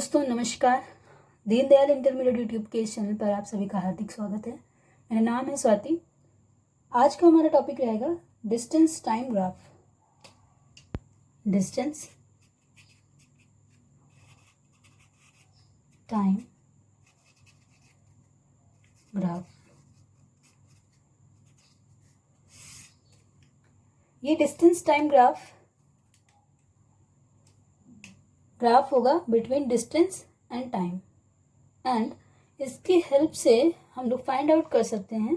दोस्तों नमस्कार। Deendayal intermediate YouTube के इस चैनल पर आप सभी का हार्दिक स्वागत है। मेरा नाम है स्वाति। आज का हमारा टॉपिक रहेगा distance time graph. Distance time graph. ये डिस्टेंस टाइम ग्राफ होगा between distance and time, and इसकी हेल्प से हम लोग फाइंड आउट कर सकते हैं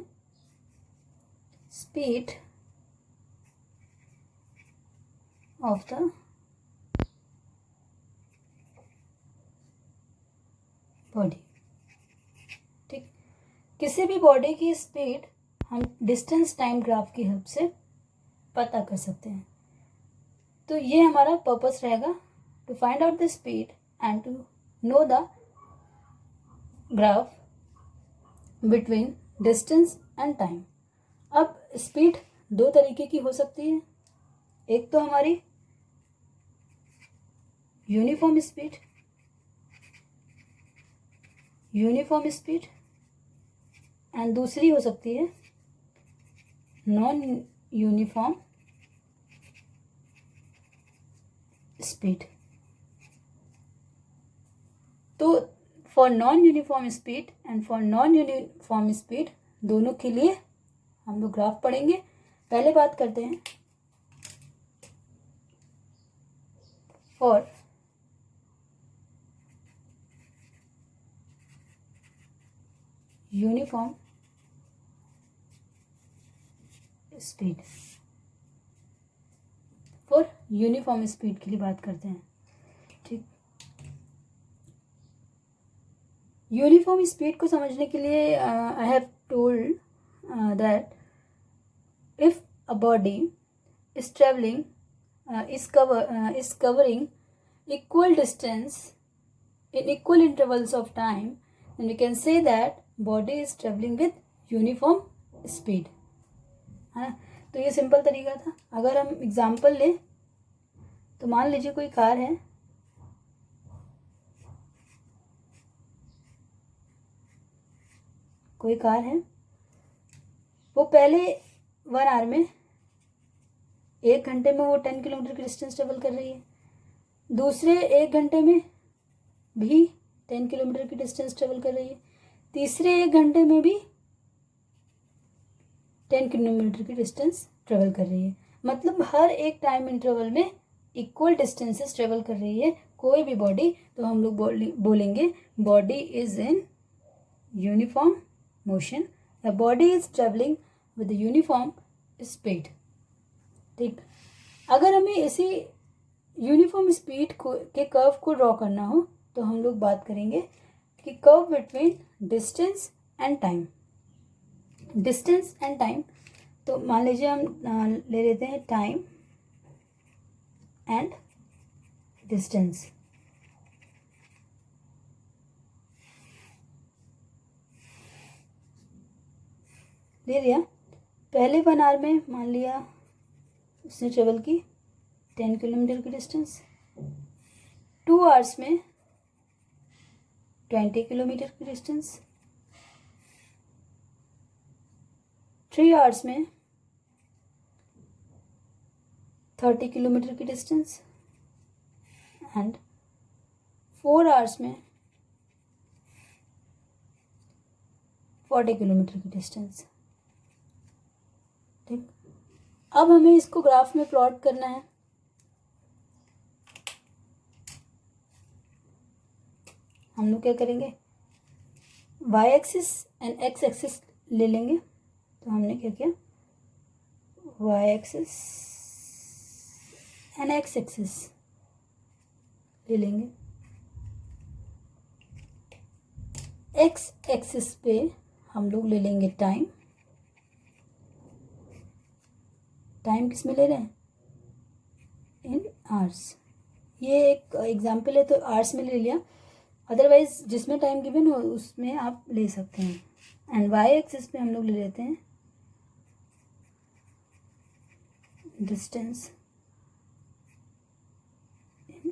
स्पीड ऑफ द बॉडी। ठीक, किसी भी बॉडी की स्पीड हम डिस्टेंस टाइम ग्राफ की हेल्प से पता कर सकते हैं। तो ये हमारा पर्पस रहेगा, to find out the speed and to know the graph between distance and time। अब स्पीड दो तरीके की हो सकती है। एक तो हमारी यूनिफॉर्म स्पीड एंड दूसरी हो सकती है नॉन यूनिफॉर्म स्पीड। तो for non uniform speed and for non uniform speed दोनों के लिए हम लोग ग्राफ पढ़ेंगे। पहले बात करते हैं for uniform speed. For uniform speed के लिए बात करते हैं। ठीक, यूनिफॉर्म स्पीड को समझने के लिए I have told that if a body is travelling is covering equal distance in equal intervals of time, then we can say that body is traveling with uniform speed, है ना। तो ये simple तरीका था। अगर हम एग्जाम्पल लें तो मान लीजिए कोई कार है, वो पहले 1 आवर में 1 घंटे में वो 10 किलोमीटर की डिस्टेंस ट्रेवल कर रही है। दूसरे 1 घंटे में भी 10 किलोमीटर की डिस्टेंस ट्रेवल कर रही है। तीसरे 1 घंटे में भी 10 किलोमीटर की डिस्टेंस ट्रेवल कर रही है। मतलब हर एक टाइम इंटरवल में इक्वल डिस्टेंसेस ट्रेवल कर रही है कोई भी बॉडी। तो हम लोग बोलेंगे body is in uniform motion, the body is travelling with uniform speed. ठीक, अगर हमें इसी यूनिफॉर्म स्पीड के कर्व को ड्रॉ करना हो तो हम लोग बात करेंगे कि curve between distance and time. Distance and time, तो मान लीजिए हम ले लेते हैं टाइम एंड डिस्टेंस। ले लिया, पहले 1 आवर में मान लिया उसने ट्रेवल की 10 किलोमीटर की डिस्टेंस। 2 आवर्स में 20 किलोमीटर की डिस्टेंस। 3 आवर्स में 30 किलोमीटर की डिस्टेंस एंड 4 आवर्स में 40 किलोमीटर की डिस्टेंस। ठीक, अब हमें इसको ग्राफ में प्लॉट करना है। हम लोग क्या करेंगे, Y axis and X axis ले लेंगे। तो हमने क्या किया, Y axis and X axis ले लेंगे। एक्स एक्सिस पे हम लोग ले लेंगे टाइम। टाइम किस में ले रहे हैं, इन आवर्स। ये एक एग्जाम्पल है तो आवर्स में ले लिया, अदरवाइज जिसमें टाइम गिवन हो उसमें आप ले सकते हैं। एंड वाई एक्सिस पे हम लोग ले लेते हैं डिस्टेंस इन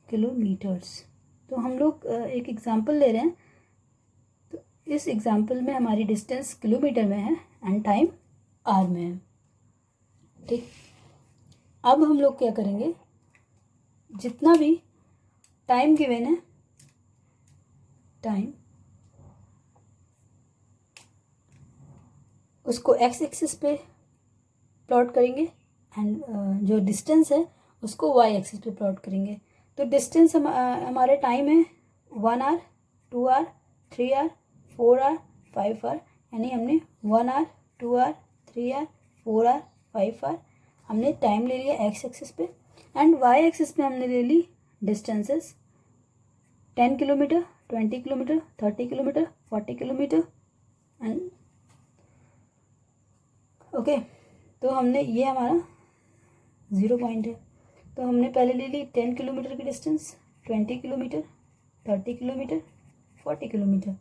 किलोमीटर्स। तो हम लोग एक एग्जांपल ले रहे हैं। तो इस एग्जांपल में हमारी डिस्टेंस किलोमीटर में है एंड टाइम आवर में है। ठीक, अब हम लोग क्या करेंगे, जितना भी टाइम गिवन है, टाइम उसको एक्स एक्सिस पे प्लॉट करेंगे एंड जो डिस्टेंस है उसको वाई एक्सिस पे प्लॉट करेंगे। तो डिस्टेंस हमारे टाइम है 1 hour, 2 hour, 3 hour, 4 hour, 5 hour, यानी हमने 1 hour, 2 hour, 3 hour, 4 hour, 5 hour हमने टाइम ले लिया एक्स एक्सिस पे एंड वाई एक्सिस पे हमने ले ली distances 10 kilometre, 20 kilometre, 30 kilometre, 40 kilometre and okay. तो हमने ये हमारा 0 पॉइंट है। तो हमने पहले ले ली 10 किलोमीटर की डिस्टेंस, 20 किलोमीटर, 30 किलोमीटर, 40 किलोमीटर।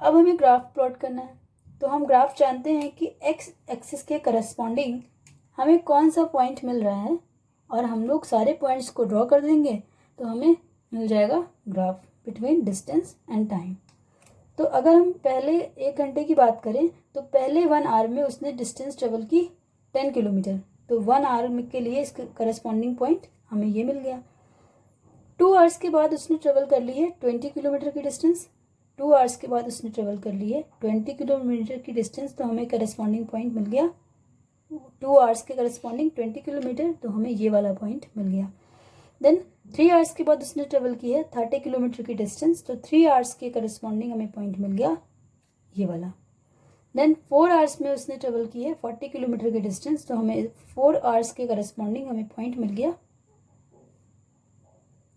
अब हमें ग्राफ प्लॉट करना है। तो हम ग्राफ जानते हैं कि एक्स एक्सिस के करस्पॉन्डिंग हमें कौन सा पॉइंट मिल रहा है और हम लोग सारे पॉइंट्स को ड्रॉ कर देंगे तो हमें मिल जाएगा graph between distance and time. तो अगर हम पहले 1 घंटे की बात करें तो पहले 1 आवर में उसने डिस्टेंस ट्रेवल की 10 किलोमीटर। तो 1 आवर के लिए इसका करस्पॉन्डिंग पॉइंट हमें ये मिल गया। 2 आवर्स के बाद उसने ट्रेवल कर ली है 20 किलोमीटर की डिस्टेंस। 2 आवर्स के बाद उसने ट्रेवल कर ली है 20 किलोमीटर की डिस्टेंस। तो हमें करस्पॉन्डिंग पॉइंट मिल गया 2 आवर्स के करस्पॉन्डिंग 20 किलोमीटर। तो हमें ये वाला पॉइंट मिल गया। देन 3 आवर्स के बाद उसने ट्रेवल की है 30 किलोमीटर की डिस्टेंस। तो 3 आवर्स के करस्पॉन्डिंग हमें पॉइंट मिल गया ये वाला। देन 4 आवर्स में उसने ट्रेवल की है 40 किलोमीटर की डिस्टेंस। तो हमें 4 आवर्स के करस्पॉन्डिंग हमें पॉइंट मिल गया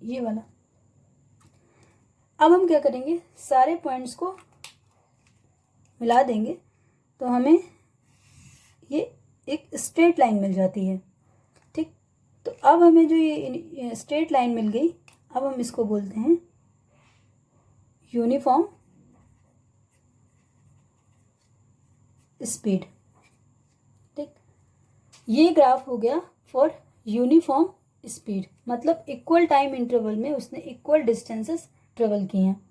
ये वाला। अब हम क्या करेंगे, सारे पॉइंट्स को मिला देंगे तो हमें ये एक स्ट्रेट लाइन मिल जाती है। ठीक, तो अब हमें जो ये स्ट्रेट लाइन मिल गई, अब हम इसको बोलते हैं यूनिफॉर्म स्पीड। ठीक, ये ग्राफ हो गया फॉर यूनिफॉर्म स्पीड, मतलब इक्वल टाइम इंटरवल में उसने इक्वल डिस्टेंसेस ट्रेवल किए हैं।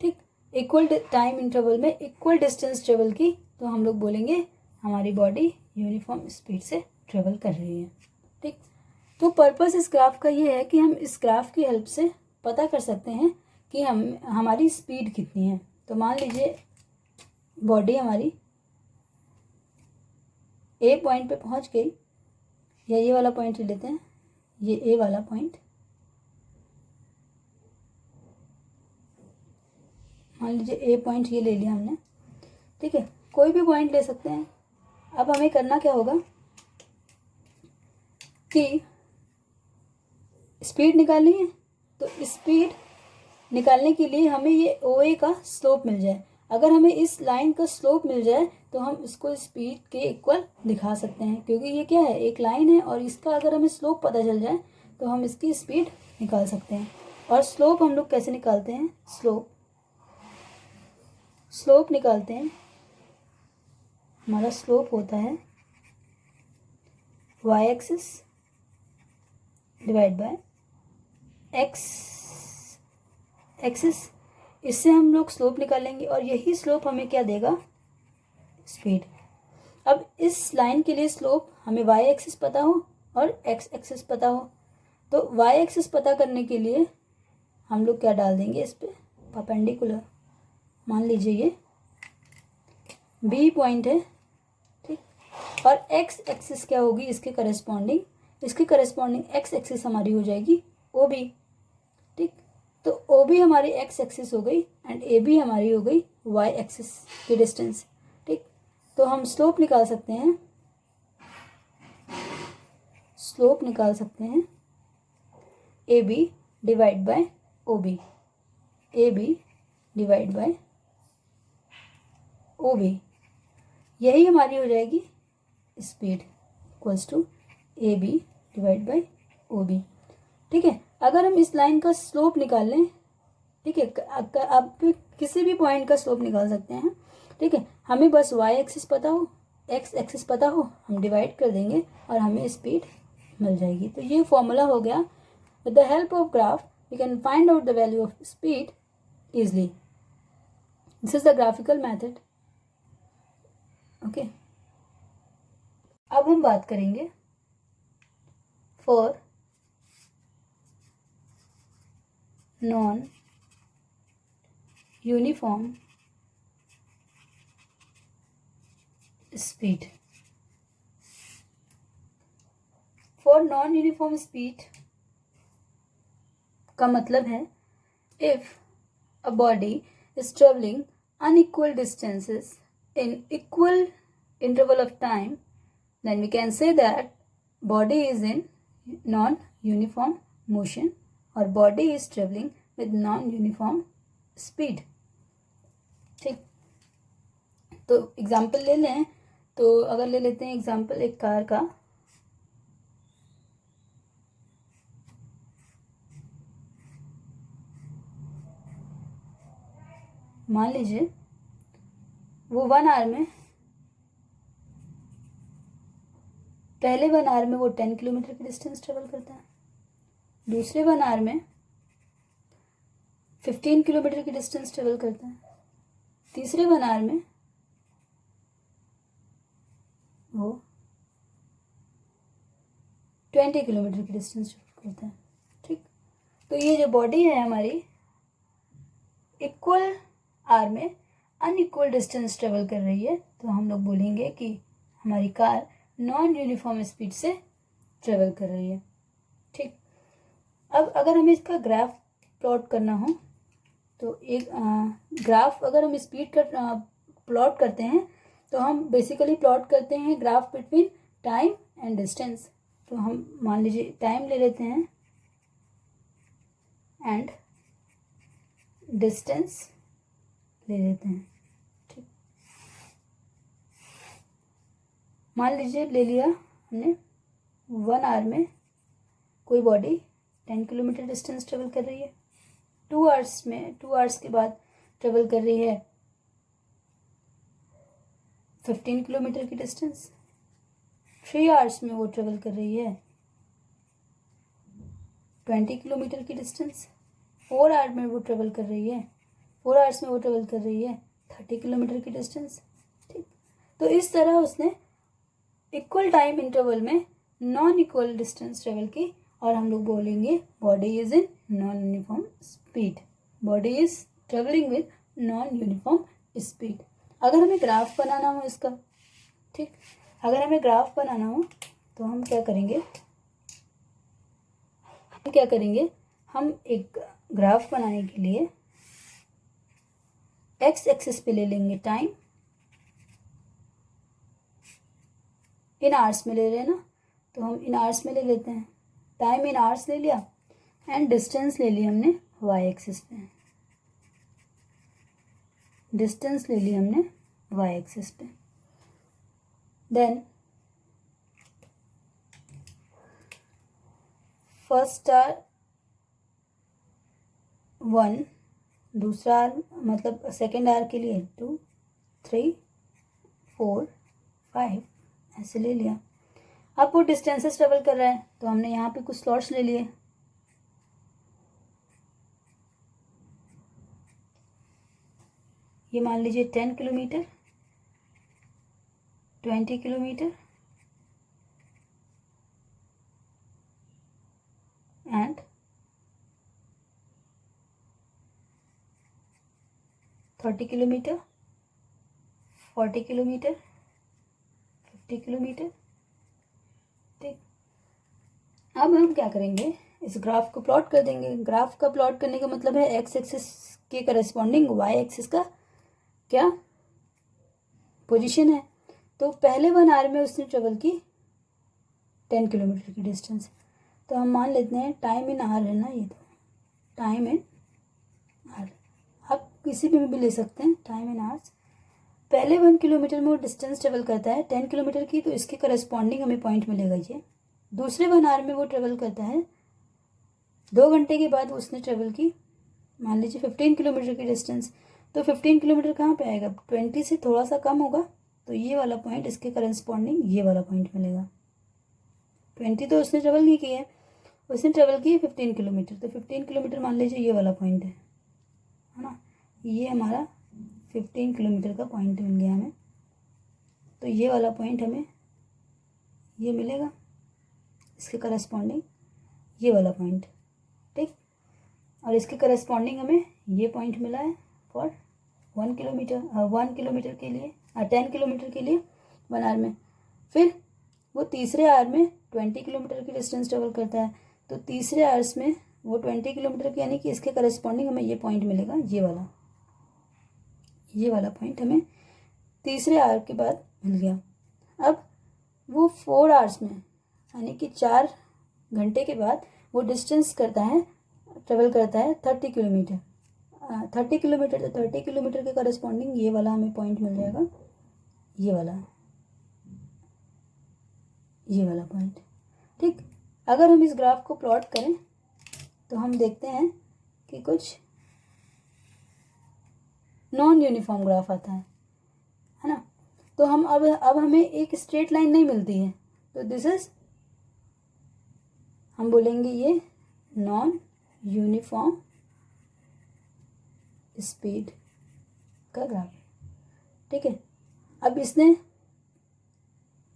ठीक, इक्वल टाइम इंटरवल में इक्वल डिस्टेंस ट्रेवल की तो हम लोग बोलेंगे हमारी बॉडी यूनिफॉर्म स्पीड से ट्रेवल कर रही है। ठीक, तो पर्पस इस ग्राफ का ये है कि हम इस ग्राफ की हेल्प से पता कर सकते हैं कि हमारी स्पीड कितनी है। तो मान लीजिए बॉडी हमारी ए पॉइंट पे पहुंच गई, या ये वाला पॉइंट ले लेते हैं, ये ए वाला पॉइंट, मान लीजिए ए पॉइंट ये ले लिया हमने। ठीक है, कोई भी पॉइंट ले सकते हैं। अब हमें करना क्या होगा कि स्पीड निकालनी है। तो स्पीड निकालने के लिए हमें ये ओ ए का स्लोप मिल जाए। अगर हमें इस लाइन का स्लोप मिल जाए तो हम इसको स्पीड के इक्वल दिखा सकते हैं, क्योंकि ये क्या है, एक लाइन है और इसका अगर हमें स्लोप पता चल जाए तो हम इसकी स्पीड निकाल सकते हैं। और स्लोप हम लोग कैसे निकालते हैं, स्लोप निकालते हैं, हमारा स्लोप होता है y axis divide by x axis. इससे हम लोग स्लोप निकालेंगे और यही स्लोप हमें क्या देगा, स्पीड। अब इस लाइन के लिए स्लोप हमें y एक्सिस पता हो और x एक्सिस पता हो, तो y एक्सिस पता करने के लिए हम लोग क्या डाल देंगे इस पर, परपेंडिकुलर। मान लीजिए ये B पॉइंट है। ठीक, और x एक्सिस क्या होगी, इसके करस्पॉन्डिंग x एक्सिस हमारी हो जाएगी OB। ठीक, तो OB हमारी x एक्सिस हो गई एंड AB हमारी हो गई y एक्सिस की डिस्टेंस। ठीक, तो हम स्लोप निकाल सकते हैं AB divide by OB, AB divide by OB, यही हमारी हो जाएगी speed equals to AB divide by OB। ठीक है, अगर हम इस लाइन का स्लोप निकाल लें, ठीक है, आप किसी भी पॉइंट का स्लोप निकाल सकते हैं। ठीक है, हमें बस y एक्सिस पता हो, x एक्सिस पता हो, हम डिवाइड कर देंगे और हमें स्पीड मिल जाएगी। तो ये फॉर्मूला हो गया। With the help of graph we can find out the value of speed easily. This is the graphical method. Okay. अब हम बात करेंगे for non-uniform speed. For non-uniform speed का मतलब है if a body is traveling unequal distances in equal interval of time, then we can say that body is in non-uniform motion or body is traveling with non-uniform speed. ठीक, तो example ले लें. तो अगर ले लेते हैं एग्जाम्पल एक कार का. मान लीजिए वो 1 आवर में, पहले 1 आवर में वो 10 किलोमीटर की डिस्टेंस ट्रेवल करता है. दूसरे 1 आवर में 15 किलोमीटर की डिस्टेंस ट्रेवल करता है. तीसरे 1 आवर में वो 20 किलोमीटर की डिस्टेंस ट्रेवल करता है. ठीक, तो ये जो बॉडी है हमारी इक्वल आवर में अनइक्वल डिस्टेंस ट्रेवल कर रही है, तो हम लोग बोलेंगे कि हमारी कार नॉन यूनिफॉर्म स्पीड से ट्रेवल कर रही है. ठीक, अब अगर हमें इसका ग्राफ प्लॉट करना हो तो एक ग्राफ अगर हम स्पीड का प्लॉट करते हैं तो हम बेसिकली प्लॉट करते हैं graph between time and distance. तो हम मान लीजिए टाइम ले लेते हैं एंड डिस्टेंस ले लेते हैं. ठीक, मान लीजिए ले लिया हमने 1 आवर में कोई बॉडी 10 किलोमीटर डिस्टेंस ट्रेवल कर रही है. 2 आवर्स के बाद ट्रेवल कर रही है 15 किलोमीटर की डिस्टेंस. 3 आवर्स में वो ट्रेवल कर रही है 20 किलोमीटर की डिस्टेंस. 4 आवर्स में वो ट्रेवल कर रही है 30 किलोमीटर की डिस्टेंस. ठीक, तो इस तरह उसने इक्वल टाइम इंटरवल में नॉन इक्वल डिस्टेंस ट्रेवल की और हम लोग बोलेंगे body is in non uniform speed. Body is travelling with non uniform speed. अगर हमें ग्राफ बनाना हो इसका, ठीक, अगर हमें ग्राफ बनाना हो तो हम क्या करेंगे, हम एक ग्राफ बनाने के लिए एक्स एक्सिस पे ले लेंगे टाइम. इन आवर्स में ले रहे हैं ना, तो हम इन आवर्स में ले लेते हैं. टाइम इन आवर्स ले लिया एंड डिस्टेंस ले ली हमने वाई एक्सिस पे. देन फर्स्ट आवर 1, दूसरा आवर मतलब सेकेंड आवर के लिए 2, 3, 4, 5 ऐसे ले लिया. अब वो डिस्टेंसेस ट्रेवल कर रहा है तो हमने यहाँ पे कुछ स्लॉट्स ले लिए. ये मान लीजिए 10 kilometre, 20 kilometre and 30 kilometre, 40 kilometre, 50 kilometre. ठीक, अब हम क्या करेंगे, इस ग्राफ को प्लॉट कर देंगे. ग्राफ का प्लॉट करने का मतलब है एक्स एक्सिस के करस्पॉन्डिंग वाई एक्सिस का क्या पोजीशन है. तो पहले 1 आवर में उसने ट्रेवल की 10 किलोमीटर की डिस्टेंस. तो हम मान लेते हैं टाइम इन आवर है ना, ये तो टाइम इन आवर आप किसी भी ले सकते हैं. टाइम इन आवर्स पहले 1 किलोमीटर में वो डिस्टेंस ट्रेवल करता है 10 किलोमीटर की, तो इसके करस्पॉन्डिंग हमें पॉइंट मिलेगा ये. दूसरे 1 आवर में वो ट्रेवल करता है 2 घंटे के बाद उसने ट्रेवल की मान लीजिए 15 किलोमीटर की डिस्टेंस. तो 15 किलोमीटर कहाँ पे आएगा, 20 से थोड़ा सा कम होगा, तो ये वाला पॉइंट इसके करस्पॉन्डिंग ये वाला पॉइंट मिलेगा. 20 तो उसने ट्रेवल नहीं किया है, उसने ट्रेवल किए 15 किलोमीटर, तो 15 किलोमीटर मान लीजिए ये वाला पॉइंट है ना, ये हमारा 15 किलोमीटर का पॉइंट मिल गया हमें। तो ये वाला पॉइंट हमें ये मिलेगा, इसके करस्पॉन्डिंग ये वाला पॉइंट, ठीक। और इसके करस्पॉन्डिंग हमें ये पॉइंट मिला है फॉर 1 किलोमीटर, 1 किलोमीटर के लिए, 10 किलोमीटर के लिए 1 आवर में। फिर वो तीसरे आवर में 20 किलोमीटर की डिस्टेंस ट्रेवल करता है, तो तीसरे आवर्स में वो 20 किलोमीटर की, यानी कि इसके करस्पॉन्डिंग हमें ये पॉइंट मिलेगा, ये वाला पॉइंट हमें तीसरे आवर के बाद मिल गया। अब वो 4 आवर्स में, यानी कि 4 घंटे के बाद वो डिस्टेंस ट्रेवल करता है 30 किलोमीटर। 30 किलोमीटर, तो 30 किलोमीटर के करस्पॉन्डिंग ये वाला हमें पॉइंट मिल जाएगा, ये वाला पॉइंट, ठीक। अगर हम इस ग्राफ को प्लॉट करें तो हम देखते हैं कि कुछ नॉन यूनिफॉर्म ग्राफ आता है ना। तो हम अब हमें एक स्ट्रेट लाइन नहीं मिलती है, तो दिस इज, हम बोलेंगे ये नॉन यूनिफॉर्म स्पीड का ग्राफ, ठीक है। अब इसने,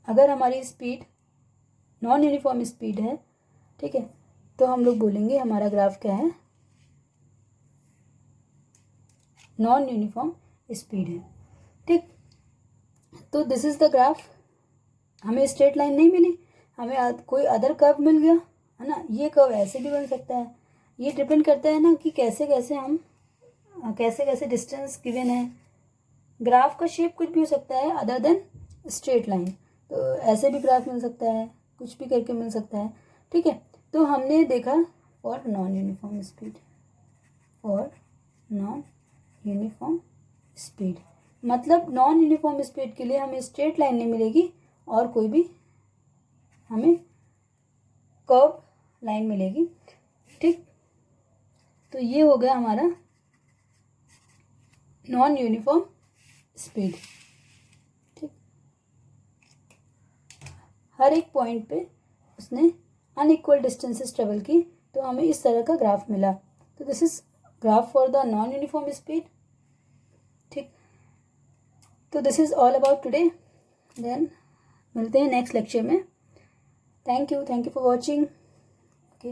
अगर हमारी स्पीड नॉन यूनिफॉर्म स्पीड है, ठीक है, तो हम लोग बोलेंगे हमारा ग्राफ क्या है, नॉन यूनिफॉर्म स्पीड है, ठीक। तो दिस इज द ग्राफ। हमें स्ट्रेट लाइन नहीं मिली, हमें कोई अदर कर्व मिल गया है ना। ये कर्व ऐसे भी बन सकता है, ये डिपेंड करता है ना कि कैसे कैसे डिस्टेंस गिवन है। ग्राफ का शेप कुछ भी हो सकता है अदर देन स्ट्रेट लाइन, तो ऐसे भी ग्राफ मिल सकता है, कुछ भी करके मिल सकता है, ठीक है। तो हमने देखा फॉर नॉन यूनिफॉर्म स्पीड, मतलब नॉन यूनिफॉर्म स्पीड के लिए हमें स्ट्रेट लाइन नहीं मिलेगी और कोई भी हमें कर्व लाइन मिलेगी, ठीक। तो ये हो गया हमारा नॉन यूनिफॉर्म स्पीड, ठीक। हर एक पॉइंट पे उसने अनइक्वल डिस्टेंसेस ट्रेवल की, तो हमें इस तरह का ग्राफ मिला। तो this is graph for the non uniform speed, ठीक। तो this is all about today, then मिलते हैं नेक्स्ट लेक्चर में। Thank you for watching, okay.